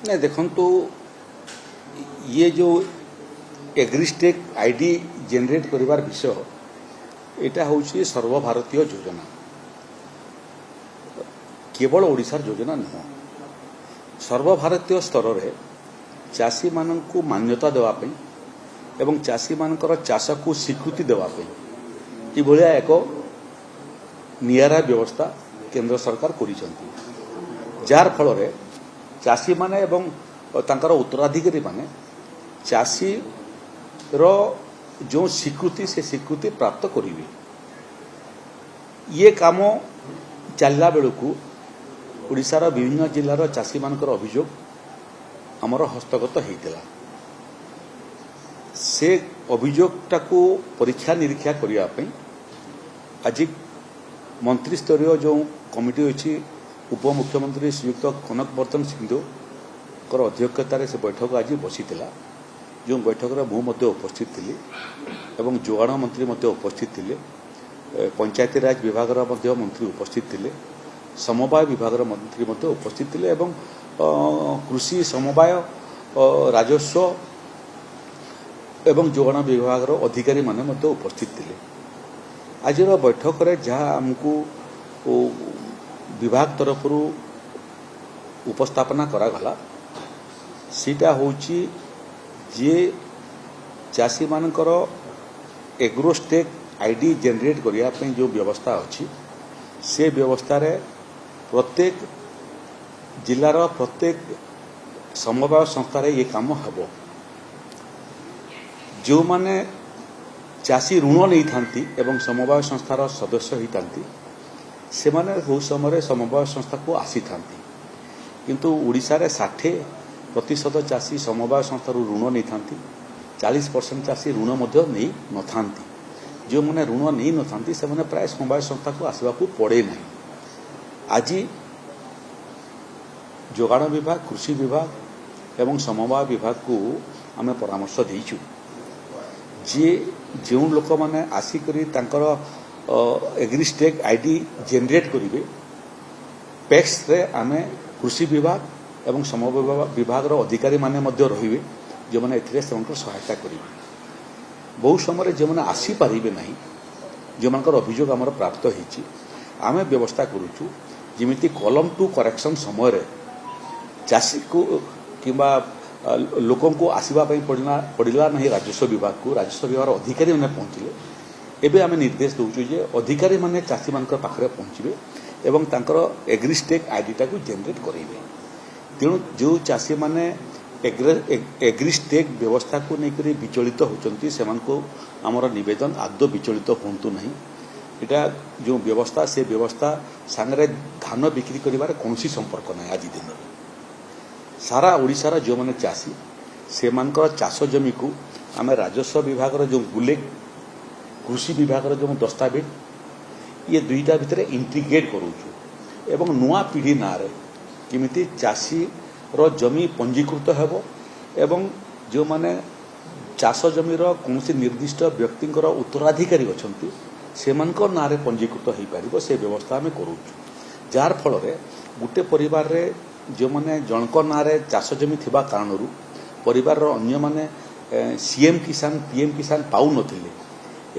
नहीं देखंतु ये जो एग्रीस्टेक आईडी जेनरेट करिवार विषय एटा होची सर्वभारतीय योजना केवल ओडिशार योजना नुह सर्वभारतीय स्तर रे चाषी माननकु मान्यता देवा पई एवं चाषी मानकर चाष को स्वीकृति देवा पई ई भलिया एक नियारा व्यवस्था केंद्र सरकार करिसंती जार फल रे चाषी माने एवं तांकर उत्तराधिकारी माने चाषी रो जो स्वीकृति से स्वीकृति प्राप्त करिवे ये काम चलला बेलकू ओडिशार विभिन्न जिल्लार चाषी मानकर अभियोग आमर हस्तगत होइतिला से अभियोगटा को परीक्षा निरीक्षा करिया पई आज मंत्री स्तरीय जो कमिटी अछि उपमुख्यमंत्री श्रीयुक्त कनक वर्धन सिंधु कर अध्यक्षतार से बैठक आज बसीला जो बैठक में मुझे उपस्थित थी एवं जोगाण मंत्री उपस्थित थे पंचायती राज विभाग मंत्री उपस्थित थे समवाय विभाग मंत्री उपस्थित थे एवं कृषि समवाय राजस्व एवं जोगाण विभाग अधिकारी माने उपस्थित थे आज बैठक में जहाँ आमको विभाग तरफ उपस्थापना करागला सीटा होची जे चाषी मानकर एग्रोस्टेक आईडी जेनरेट करिया पे जो व्यवस्था अच्छी से व्यवस्था रे प्रत्येक जिलार प्रत्येक समवाय संस्था रे ये काम हबो जो माने चाषी ऋण नहीं थांती एवं समवाय संस्थार सदस्य ही थांती से माने बहुत समय समवाय संस्था को आसी थांती किंतु ओडिशा रे 60% चाषी समवाय संस्था ऋण नहीं थांती 40% चाषी ऋण मध्य नहीं न थांती जो माने ऋण नहीं न थांती से माने प्राय समवाय संस्था को आसवा को पड़े नहीं आज जोगाण विभाग कृषि विभाग एवं समवाय विभाग को आमे परामर्श देइछु जे जो लोक माने आसिकरी तांकर एग्रीस्टेक आईडी जेनरेट करिवे पैक्स रे आमे कृषि विभाग एवं समवाय विभाग अधिकारी माने मध्य रहिबे जो माने एथिरे सेमंकर सहायता करिवे बहुत समय जे माने आसी पारिबे नाही जो मानकर अभियोग हमर प्राप्त हिची आमे व्यवस्था करूछु जेमिति कॉलम टू करेक्शन समय रे चाषी को किबा लोकों को आसवा पड़िला नहीं राजस्व विभाग अधिकारी मैंने पहुँचले एबे आमे निर्देश दौचु जे अधिकारी माने चाषी मान पाखे पहुँचे एवं तांकर एग्रीस्टेक आईडीटा को जेनरेट करेंगे तेणु जो चाषी माने एग्रीस्टेक व्यवस्था को लेकर विचलित होती से आमर निवेदन आदौ विचलित हूँ ना यहाँ जो व्यवस्था से व्यवस्था सांगे धान बिक्री कर कौन संपर्क ना आज दिन सारा ओडिशार जो मैंने चाषी से चाष जमी को आम राजस्व विभाग जो बुलेट कृषि विभाग जो दस्तावेज ये दुईटा भितर इंटीग्रेट करूँ एवं नुआ पीढ़ी ना किमिति चाषी रो जमी पंजीकृत हेबो एवं जो माने चाष जमीर कौन निर्दिष्ट व्यक्तिंकर उत्तराधिकारी अछंती सेमानक नाँ रे पंजीकृत हो पारिबो से व्यवस्था आम करूँ जार फल गोटे परिवार रे जो माने जनक नाँ रे चाष जमी थिबा कारणरू परिवार रो अन्य माने सीएम किसान पीएम किसान पाउ नथिले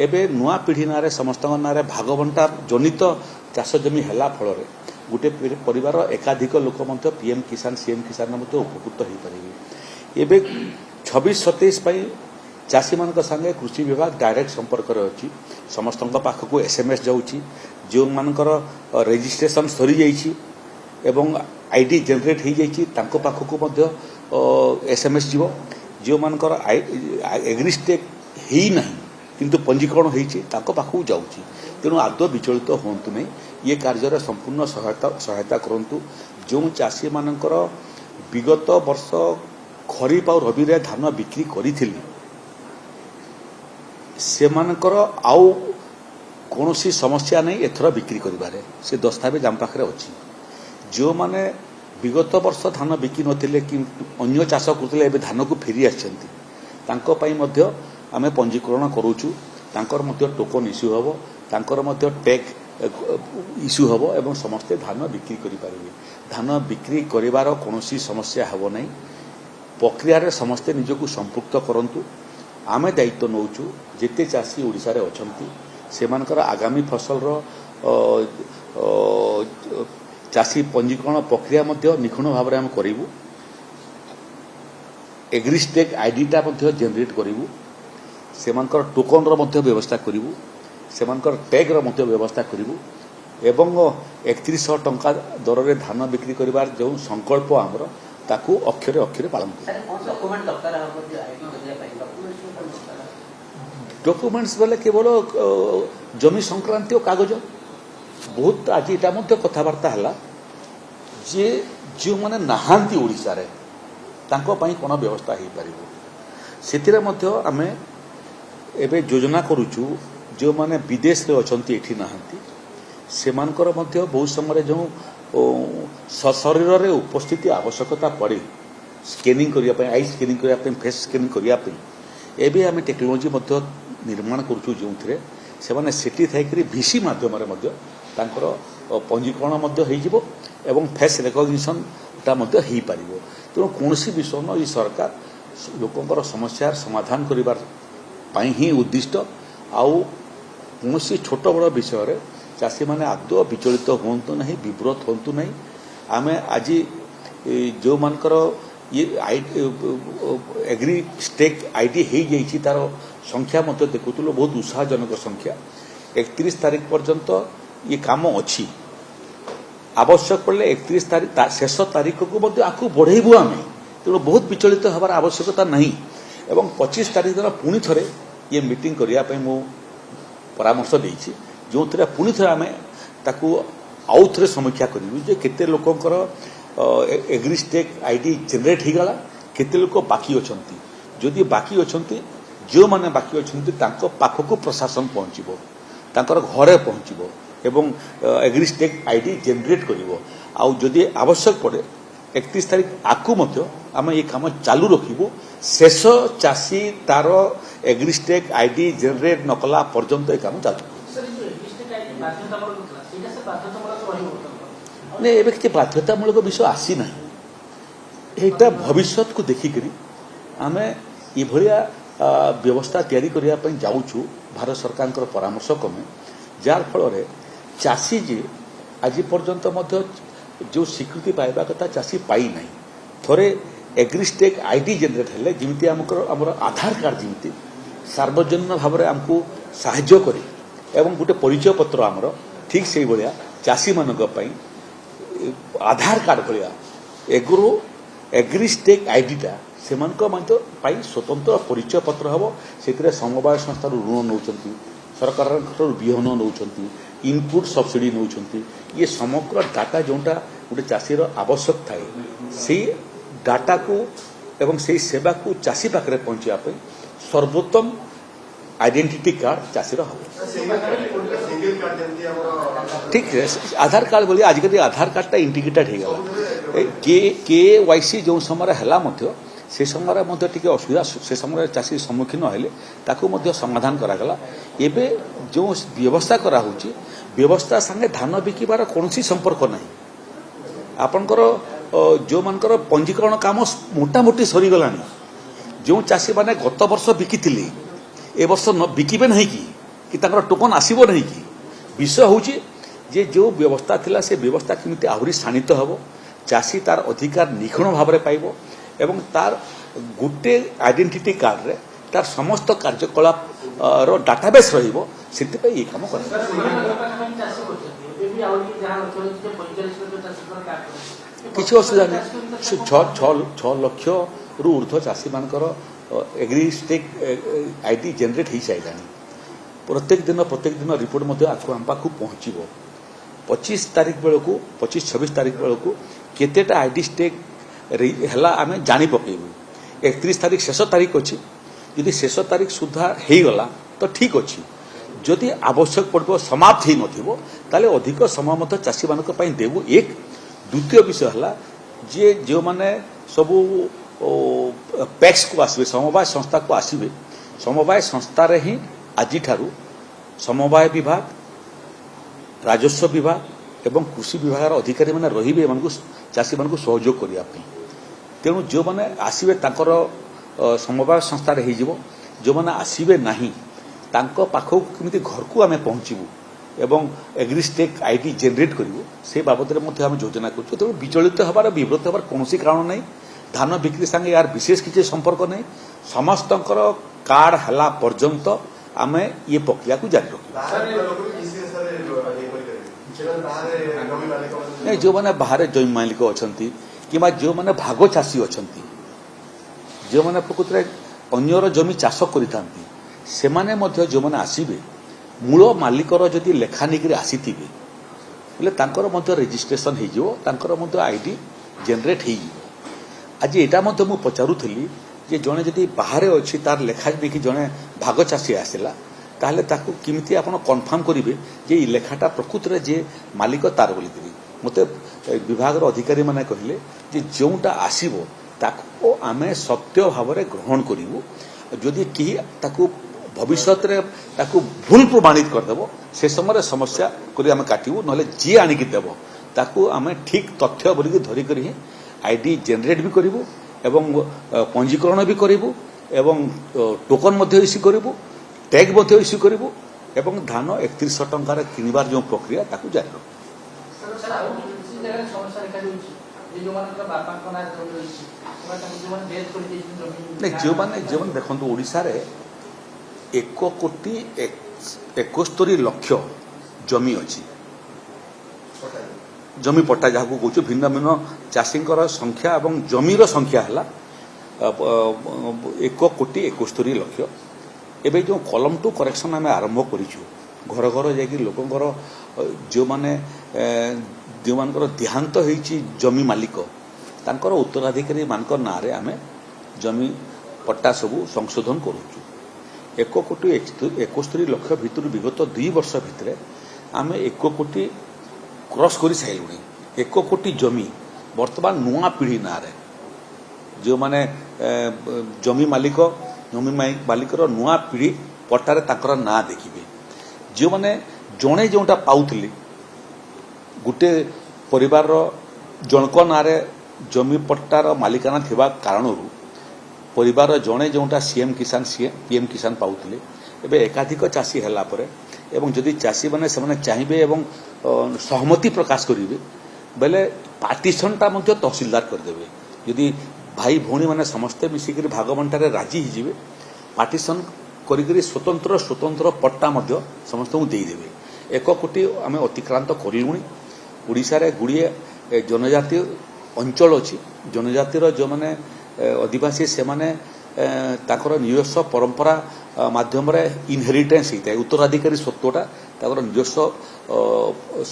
एबे नुआ पीढ़ी ना रे समस्त ना रे भागबंटा जनित चाष जमी हैला फल रे गोटे परिवार एकाधिक लोक मध्य पीएम किसान सीएम किसान मध्य उपकृत हो पारे एबे 26-27 पई चाषी मान संगे कृषि विभाग डायरेक्ट संपर्क अच्छी समस्त पाखक एसएमएस जाऊँगी जो मानकर रेजिस्ट्रेशन सरी जाइए एवं आईडी जेनरेट हो जाइए पाखक एसएमएस जीव जो मानकर एग्रीस्टेक ही ना किंतु पंजीकरण होती पाखक जाऊँगी तेणु आदौ विचलित हूँ नहीं ये कार्य संपूर्ण सहायता करूँ जो चाषी मानकर विगत वर्ष खरीफ और रबी रे धान बिक्री करी से मानकर आउ कौन समस्या नहीं एथर बिक्री करिबारे से दस्तावेज आम पाखे अच्छी जो माने विगत वर्ष धान बिकी नथिले कि अन्य चाष करथिले धान को फेरी आछंती आमे पंजीकरण करूछु तांकर मध्य टोकन इश्यू हबो तांकर मध्य टैग इश्यू हबो एवं समस्ते धान बिक्री करि पारिबे ଧାନ ବିକ୍ରି କରିବାର କୌଣସି ସମସ୍ୟା ହେବ ନାହିଁ। ପ୍ରକ୍ରିୟାରେ ସମସ୍ତେ ନିଜକୁ ସମ୍ପୃକ୍ତ କରନ୍ତୁ। ଆମେ ଦାୟିତ୍ୱ ନେଉଛୁ ଯେତେ ଚାଷୀ ଓଡ଼ିଶାରେ ଅଛନ୍ତି ସେମାନଙ୍କର ଆଗାମୀ ଫସଲର ଚାଷୀ ପଞ୍ଜୀକରଣ ପ୍ରକ୍ରିୟା ମଧ୍ୟ ନିଖୁଣ ଭାବରେ ଆମେ କରିବୁ। ଏଗ୍ରିଷ୍ଟେକ୍ ଆଇଡିଟା ମଧ୍ୟ ଜେନେରେଟ୍ କରିବୁ। ସେମାନଙ୍କର ଟୋକନର ମଧ୍ୟ ବ୍ୟବସ୍ଥା କରିବୁ। ସେମାନଙ୍କର ଟ୍ୟାଗ୍ର ମଧ୍ୟ ବ୍ୟବସ୍ଥା କରିବୁ ଏବଂ 3100 ଟଙ୍କା ଦରରେ ଧାନ ବିକ୍ରି କରିବାର ଯେଉଁ ସଂକଳ୍ପ ଆମର ତାକୁ ଅକ୍ଷରେ ଅକ୍ଷରେ ପାଳନ କରିବୁ। ଡକୁମେଣ୍ଟସ୍ ବେଲେ କେବଳ ଜମି ସଂକ୍ରାନ୍ତୀୟ କାଗଜ ବହୁତ ଆଜି ଏଇଟା ମଧ୍ୟ କଥାବାର୍ତ୍ତା ହେଲା ଯେ ଯେଉଁମାନେ ନାହାନ୍ତି ଓଡ଼ିଶାରେ ତାଙ୍କ ପାଇଁ କ'ଣ ବ୍ୟବସ୍ଥା ହେଇପାରିବ। ସେଥିରେ ମଧ୍ୟ ଆମେ ଏବେ ଯୋଜନା କରୁଛୁ ଯେଉଁମାନେ ବିଦେଶରେ ଅଛନ୍ତି ଏଠି ନାହାନ୍ତି ସେମାନଙ୍କର ମଧ୍ୟ ବହୁତ ସମୟରେ ଯେଉଁ ଶରୀରରେ ଉପସ୍ଥିତି ଆବଶ୍ୟକତା ପଡ଼େ ସ୍କାନିଂ କରିବା ପାଇଁ, ଆଇ ସ୍କାନିଂ କରିବା ପାଇଁ, ଫେସ୍ ସ୍କାନିଂ କରିବା ପାଇଁ ଏବେ ଆମେ ଟେକ୍ନୋଲୋଜି ମଧ୍ୟ ନିର୍ମାଣ କରୁଛୁ ଯେଉଁଥିରେ ସେମାନେ ସେଠି ଥାଇକରି ଭିସି ମାଧ୍ୟମରେ ମଧ୍ୟ ତାଙ୍କର ପଞ୍ଜୀକରଣ ମଧ୍ୟ ହେଇଯିବ ଏବଂ ଫେସ୍ ରେକଗ୍ନିସନ୍ଟା ମଧ୍ୟ ହେଇପାରିବ। ତେଣୁ କୌଣସି ବିଷୟ ନୁହଁ, ଏଇ ସରକାର ଲୋକଙ୍କର ସମସ୍ୟାର ସମାଧାନ କରିବାର ପାଇଁ ହିଁ ଉଦ୍ଦିଷ୍ଟ। ଆଉ କୌଣସି ଛୋଟ ବଡ଼ ବିଷୟରେ ଚାଷୀମାନେ ଆଦୌ ବିଚଳିତ ହୁଅନ୍ତୁ ନାହିଁ, ବିବ୍ରତ ହୁଅନ୍ତୁ ନାହିଁ। ଆମେ ଆଜି ଯେଉଁମାନଙ୍କର ଏଗ୍ରି ଷ୍ଟେକ୍ ଆଇଡି ହେଇଯାଇଛି ତାର ସଂଖ୍ୟା ମଧ୍ୟ ଦେଖୁଥିଲୁ ବହୁତ ଉତ୍ସାହଜନକ ସଂଖ୍ୟା। 31 ତାରିଖ ପର୍ଯ୍ୟନ୍ତ ଇଏ କାମ ଅଛି। ଆବଶ୍ୟକ ପଡ଼ିଲେ 31 ତାରିଖ ଶେଷ ତାରିଖକୁ ମଧ୍ୟ ଆକୁ ବଢ଼େଇବୁ ଆମେ। ତେଣୁ ବହୁତ ବିଚଳିତ ହେବାର ଆବଶ୍ୟକତା ନାହିଁ ଏବଂ 25 ତାରିଖ ଦିନ ପୁଣି ଥରେ ଇଏ ମିଟିଂ କରିବା ପାଇଁ ମୁଁ ପରାମର୍ଶ ଦେଇଛି ଯେଉଁଥିରେ ପୁଣି ଥରେ ଆମେ ତାକୁ ଆଉ ଥରେ ସମୀକ୍ଷା କରିବୁ ଯେ କେତେ ଲୋକଙ୍କର ଏଗ୍ରିଷ୍ଟେକ୍ ଆଇଡି ଜେନେରେଟ୍ ହେଇଗଲା, କେତେ ଲୋକ ବାକି ଅଛନ୍ତି। ଯଦି ବାକି ଅଛନ୍ତି ଯେଉଁମାନେ ବାକି ଅଛନ୍ତି ତାଙ୍କ ପାଖକୁ ପ୍ରଶାସନ ପହଞ୍ଚିବ, ତାଙ୍କର ଘରେ ପହଞ୍ଚିବ ଏବଂ ଏଗ୍ରିଷ୍ଟେକ୍ ଆଇଡି ଜେନେରେଟ୍ କରିବ। ଆଉ ଯଦି ଆବଶ୍ୟକ ପଡ଼େ 31 ତାରିଖ ଆକୁ ମଧ୍ୟ ଆମେ ଏ କାମ ଚାଲୁ ରଖିବୁ। ଶେଷ ଚାଷୀ ତାର ଏଗ୍ରିଷ୍ଟେକ୍ ଆଇଡି ଜେନେରେଟ୍ ନ କଲା ପର୍ଯ୍ୟନ୍ତ ଏ କାମ ଚାଲୁ। ନାଇଁ, ଏବେ କିଛି ବାଧ୍ୟତାମୂଳକ ବିଷୟ ଆସିନାହିଁ। ଏଇଟା ଭବିଷ୍ୟତକୁ ଦେଖିକରି ଆମେ ଏଭଳିଆ ବ୍ୟବସ୍ଥା ତିଆରି କରିବା ପାଇଁ ଯାଉଛୁ ଭାରତ ସରକାରଙ୍କର ପରାମର୍ଶ କ୍ରମେ, ଯାହାର ଫଳରେ ଚାଷୀ ଯେ ଆଜି ପର୍ଯ୍ୟନ୍ତ ମଧ୍ୟ ଯେଉଁ ସ୍ୱୀକୃତି ପାଇବା କଥା ଚାଷୀ ପାଇନାହିଁ। ଥରେ ଏଗ୍ରିଷ୍ଟେକ୍ ଆଇଡି ଜେନେରେଟ୍ ହେଲେ ଯେମିତି ଆମର ଆଧାର କାର୍ଡ ଯେମିତି ସାର୍ବଜନୀନ ଭାବରେ ଆମକୁ ସାହାଯ୍ୟ କରେ ଏବଂ ଗୋଟେ ପରିଚୟ ପତ୍ର ଆମର ଠିକ୍ ସେଇଭଳିଆ ଚାଷୀମାନଙ୍କ ପାଇଁ ଆଧାର କାର୍ଡ ଭଳିଆ ଏଗ୍ରିଷ୍ଟେକ୍ ଆଇଡିଟା ସେମାନଙ୍କ ମଧ୍ୟ ପାଇଁ ସ୍ୱତନ୍ତ୍ର ପରିଚୟ ପତ୍ର ହେବ। ସେଥିରେ ସମବାୟ ସଂସ୍ଥାରୁ ଋଣ ନେଉଛନ୍ତି, ସରକାରଙ୍କଠାରୁ ବିହନ ନେଉଛନ୍ତି, ଇନପୁଟ୍ ସବସିଡି ନେଉଛନ୍ତି। ଇଏ ସମଗ୍ର ଡାଟା ଯେଉଁଟା ଗୋଟେ ଚାଷୀର ଆବଶ୍ୟକ ଥାଏ ସେଇ ଡାଟାକୁ ଏବଂ ସେଇ ସେବାକୁ ଚାଷୀ ପାଖରେ ପହଞ୍ଚିବା ପାଇଁ ସର୍ବୋତ୍ତମ ଆଇଡେଣ୍ଟିଟି କାର୍ଡ ଚାଷୀର ହେବ। ଠିକ୍ ଆଧାର କାର୍ଡ ବୋଲି ଆଜିକାଲି ଆଧାର କାର୍ଡଟା ଇଣ୍ଟିଗ୍ରେଟେଡ୍ ହେଇଗଲା। KYC ଯେଉଁ ସମୟରେ ହେଲା ମଧ୍ୟ ସେ ସମୟରେ ମଧ୍ୟ ଟିକେ ଅସୁବିଧା ସେ ସମୟରେ ଚାଷୀ ସମ୍ମୁଖୀନ ହେଲେ ତାକୁ ମଧ୍ୟ ସମାଧାନ କରାଗଲା। ଏବେ ଯେଉଁ ବ୍ୟବସ୍ଥା କରାହେଉଛି ବ୍ୟବସ୍ଥା ସାଙ୍ଗେ ଧାନ ବିକିବାର କୌଣସି ସମ୍ପର୍କ ନାହିଁ। ଆପଣଙ୍କର ଯେଉଁମାନଙ୍କର ପଞ୍ଜୀକରଣ କାମ ମୋଟାମୋଟି ସରିଗଲାଣି। ଯେଉଁ ଚାଷୀମାନେ ଗତ ବର୍ଷ ବିକିଥିଲେ ଏ ବର୍ଷ ବିକିବେ ନାହିଁ କି ତାଙ୍କର ଟୋକନ ଆସିବ ନାହିଁ କି? ବିଷୟ ହେଉଛି ଯେ ଯେଉଁ ବ୍ୟବସ୍ଥା ଥିଲା ସେ ବ୍ୟବସ୍ଥା କେମିତି ଆହୁରି ଶାଣିତ ହେବ, ଚାଷୀ ତାର ଅଧିକାର ନିଖୁଣ ଭାବରେ ପାଇବ ଏବଂ ତାର ଗୋଟେ ଆଇଡେଣ୍ଟିଟି କାର୍ଡରେ ତାର ସମସ୍ତ କାର୍ଯ୍ୟକଳାପର ଡାଟାବେସ୍ ରହିବ। ସେଥିପାଇଁ ଏ କାମ କରାଯାଏ। କିଛି ଅସୁବିଧା ନାହିଁ। 6 ଲକ୍ଷରୁ ଉର୍ଦ୍ଧ୍ୱ ଚାଷୀମାନଙ୍କର ଏଗ୍ରିଷ୍ଟେକ୍ ଆଇଡି ଜେନେରେଟ୍ ହେଇସାରିଲାଣି। ପ୍ରତ୍ୟେକ ଦିନ ରିପୋର୍ଟ ମଧ୍ୟ ଆମ ପାଖକୁ ପହଞ୍ଚିବ। 25 ତାରିଖ ବେଳକୁ 26 ତାରିଖ ବେଳକୁ କେତେଟା ଆଇଡି ଷ୍ଟେକ୍ ହେଲା ଆମେ ଜାଣି ପକେଇବୁ। 31 ତାରିଖ ଶେଷ ତାରିଖ ଅଛି। ଯଦି ଶେଷ ତାରିଖ ସୁଦ୍ଧା ହେଇଗଲା ତ ଠିକ୍ ଅଛି। ଯଦି ଆବଶ୍ୟକ ପଡ଼ିବ ସମାପ୍ତ ହେଇନଥିବ ତାହେଲେ ଅଧିକ ସମୟ ମଧ୍ୟ ଚାଷୀମାନଙ୍କ ପାଇଁ ଦେବୁ। ଦ୍ୱିତୀୟ ବିଷୟ ହେଲା ଯେ ଯେଉଁମାନେ ସବୁ ପ୍ୟାକ୍ସକୁ ଆସିବେ, ସମବାୟ ସଂସ୍ଥାକୁ ଆସିବେ, ସମବାୟ ସଂସ୍ଥାରେ ହିଁ ଆଜିଠାରୁ ସମବାୟ ବିଭାଗ, ରାଜସ୍ୱ ବିଭାଗ ଏବଂ କୃଷି ବିଭାଗର ଅଧିକାରୀମାନେ ରହିବେ। ଏମାନଙ୍କୁ चाषी मान सहयोग करने तेणु जो मैंने आसवे तांकर समवाय संस्था जो मैंने आसवे ना पाखक केमी घर को आम पहुँचू एवं एग्रीस्टेक आईडी जेनेट करूँ से बाबद में योजना करूँ तेणु विचलित हबार विव्रत हबार कौन कारण नहीं धान बिक्री संगे यार विशेष किसी संपर्क नहीं समस्त कार्ड हला पर्यंत आम ये प्रक्रिया को जारी रखी जो मैंने बाहर जमी मालिक अच्छा कि जो मैंने भाग चाषी अच्छा जो मैंने प्रकृत में अन्यर जमी चाष कर जो मैंने आसवे मूल मालिकर जदि लेखा नहीं आसी बोले रेजिस्ट्रेशन हो आईडी जेनेट हो आज यहाँ मु पचारूली जे जड़े जदि बाहर अच्छी तार लेखा नहीं जड़े भाग चाषी आसला ताहले ताकू किमिति आपण कन्फर्म करेंगे जे लेखाटा प्रकृत में जे मालिक तार बोलिकी मत विभाग अधिकारी मैंने कहले जे जोटा आसो ताको आमे सत्य भाव में ग्रहण करूँ जदि कहीं ताकू भविष्य ताकू भूल प्रमाणित करदेव से समय समस्या करी आमे काटू ना जी आणिकी देव ताकू आमे ठीक तथ्य बोलिकी धरिक ही आईडी जेनेट भी करूँ एवं पंजीकरण भी करूँ एवं टोकन इश्यू करूँ टैग इश्यू करूँ एवं धान 3100 टंकार किनिबार जो प्रक्रिया ताकू जारी जो मैंने देखो ओडिशा रे 1,71,00,000 जमी अच्छी जमी पट्टा जहाँ कौच भिन्न भिन्न चाषी संख्या और जमीर संख्या है 1,71,00,000 एवं जो कलम टू करेक्शन आम आरंभ करूँ घर घर जा लोकंर जो मैंने जो मान देहांत होती जमी मालिक तांकर उत्तराधिकारी मान ना आम जमी पट्टा सबू संशोधन करूँ 1,71,00,000 भितर विगत 2 वर्ष भितर आम 1 कोटी क्रॉस कर सारूँ 1 कोटी जमी वर्तमान नुआ पीढ़ी ना जो माने जमी मालिकर नुआ पीढ़ी पट्टारे तांकर ना देखिए जो माने जड़े जोटा पाउथली गोटे परिवार जनक ना जमी पट्टार मालिकाना थिबा कारणरू परिवार जड़े जोटा सीएम किसान पीएम किसान पाउथले एबे एकाधिक चाषी हैला परे एवं जदि चाषी माने से चाहिए एवं सहमति प्रकाश करेंगे बेले पार्टीशनटा तहसीलदार करदेवे यदि भाई भौणी मैंने समस्ते मिसिक भागबंटारे राजी हो पार्टीशन करी स्वतंत्र स्वतंत्र पट्टा समस्त देदेवे 1 कोटी आम अतिक्रांत करूँ ओडिशा रे गुड़िए जनजाति अंचल अच्छी जनजातिर जो मैंने आदिवासी से माने ताकर निजस्व परंपरा माध्यम इनहेरिटेन्स होता है उत्तराधिकारी स्वत्वटा ताकर निजस्व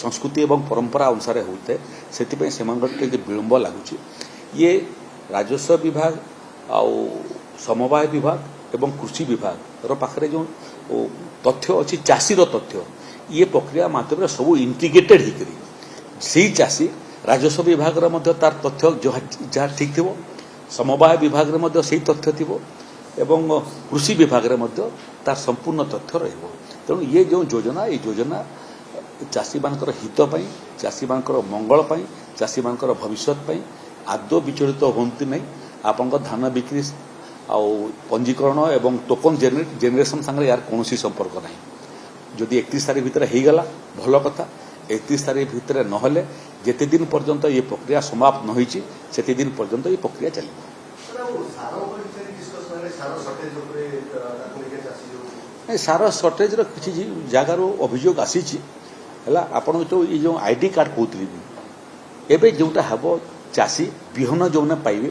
संस्कृति एवं परंपरा अनुसार होता है से विलंब लगुच ये राजस्व विभाग आउ समवाय विभाग एवं कृषि विभाग पाखे जो तथ्य अच्छी चाषीर तथ्य ये प्रक्रिया माध्यम सब इंटीग्रेटेड होकर से चाषी राजस्व विभाग तार तथ्य जहाँ ठीक थी समवाय विभाग से तथ्य थी एवं कृषि विभाग तार संपूर्ण तथ्य रहिबो तेणु ये जो योजना ये योजना चाषी मानकर हित पाई चाषी मानकर मंगल पाई चाषी मानकर भविष्य पाई आदौ विचलित होती नहीं आपण धान बिक्री आउ पंजीकरण एवं टोकन जेनेरेशन संगे यार कौन संपर्क ना जदि 31 तारीख भितर हो गला भल कथा 31 तारीख भितर नहले जेते दिन पर्यंत ये प्रक्रिया समाप्त न होईची सेते दिन पर्यंत ये प्रक्रिया चलिबो सार सर्टेज किसी जगार अभियोग आसी आपन जो आईडी कार्ड कहते एवं जोटा हम चाषी विहन जो पाइबे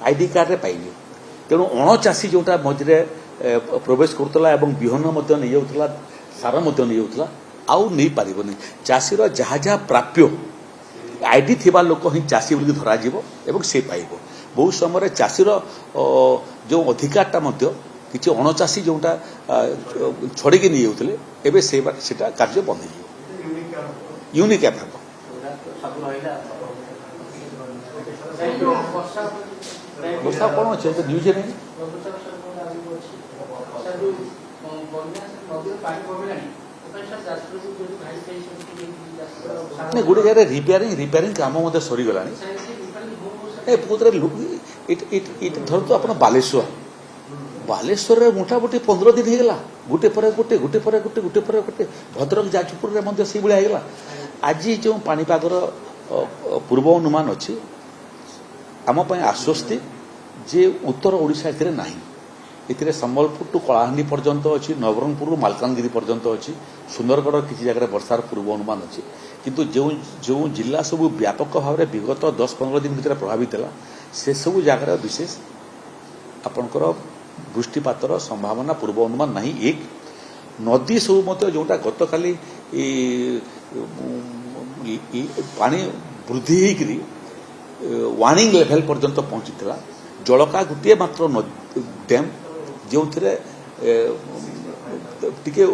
आईडी कार्ड रे पाइबे तेणु अणचाषी जोटा मझे प्रवेश करुला विहन नहीं जाऊला सार नहीं जाऊला आउ नहीं पारबनी चाषीर जहाँ जहाँ प्राप्य आईडी थिबा लोक ही चाषी बोली धरा एवं से पाइब बहुत समय चाषीर जो अधिकारटा किसी अणचाषी जोटा छड़ी नहीं जाऊे एवं से कार्य बंद हो यूनिक एप वर्षा कौन अच्छे न्यूज नहीं गोटे जगह रिपेयरिंग काम सरीगला প্রকৃতরে এটা ধরতো আপনার ବାଲେଶ୍ୱରରେ ମୋଟାମୋଟି 15 ଦିନ ହେଇଗଲା ଗୋଟେ ପରେ ଗୋଟେ ଭଦ୍ରକ ଯାଜପୁରରେ ମଧ୍ୟ ସେଇଭଳିଆ ହେଇଗଲା। ଆଜି ଯେଉଁ ପାଣିପାଗର ପୂର୍ବ ଅନୁମାନ ଅଛି ଆମ ପାଇଁ ଆଶ୍ୱସ୍ତି ଯେ ଉତ୍ତର ଓଡ଼ିଶା ଏଥିରେ ନାହିଁ। ଏଥିରେ ସମ୍ବଲପୁର ଟୁ କଳାହାଣ୍ଡି ପର୍ଯ୍ୟନ୍ତ ଅଛି, ନବରଙ୍ଗପୁରରୁ ମାଲକାନଗିରି ପର୍ଯ୍ୟନ୍ତ ଅଛି, ସୁନ୍ଦରଗଡ଼ କିଛି ଜାଗାରେ ବର୍ଷାର ପୂର୍ବ ଅନୁମାନ ଅଛି। କିନ୍ତୁ ଯେଉଁ ଜିଲ୍ଲା ସବୁ ବ୍ୟାପକ ଭାବରେ ବିଗତ 10-15 ଦିନ ଭିତରେ ପ୍ରଭାବିତ ହେଲା ସେସବୁ ଜାଗାରେ ବିଶେଷ ଆପଣଙ୍କର ବୃଷ୍ଟିପାତର ସମ୍ଭାବନା ପୂର୍ବ ଅନୁମାନ ନାହିଁ। ଏକ ନଦୀ ସବୁ ମଧ୍ୟ ଯେଉଁଟା ଗତକାଲି ପାଣି ବୃଦ୍ଧି ହେଇକରି ୱାର୍ଣ୍ଣିଂ ଲେଭେଲ ପର୍ଯ୍ୟନ୍ତ ପହଞ୍ଚିଥିଲା। ଜଳକା ଗୋଟିଏ ମାତ୍ର ଡ୍ୟାମ୍ ଯେଉଁଥିରେ ଟିକେ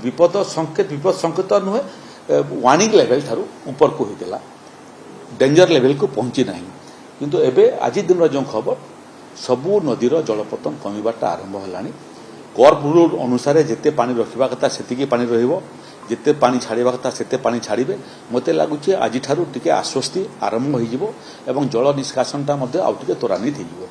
ବିପଦ ସଂକେତ ନୁହେଁ, ୱାର୍ଣ୍ଣିଂ ଲେଭେଲ ଠାରୁ ଉପରକୁ ହୋଇଥିଲା, ଡେଞ୍ଜର ଲେଭେଲକୁ ପହଞ୍ଚି ନାହିଁ। କିନ୍ତୁ ଏବେ ଆଜି ଦିନର ଯେଉଁ ଖବର ସବୁ ନଦୀର ଜଳପତନ କମିବାଟା ଆରମ୍ଭ ହେଲାଣି। କର୍ଭ ରୁଲ୍ ଅନୁସାରେ ଯେତେ ପାଣି ରଖିବା କଥା ସେତିକି ପାଣି ରହିବ, ଯେତେ ପାଣି ଛାଡ଼ିବା କଥା ସେତେ ପାଣି ଛାଡ଼ିବେ। ମୋତେ ଲାଗୁଛି ଆଜିଠାରୁ ଟିକେ ଆଶ୍ୱସ୍ତି ଆରମ୍ଭ ହୋଇଯିବ ଏବଂ ଜଳ ନିଷ୍କାସନଟା ମଧ୍ୟ ଆଉ ଟିକେ ତ୍ୱରାନ୍ୱିତ ହୋଇଯିବ।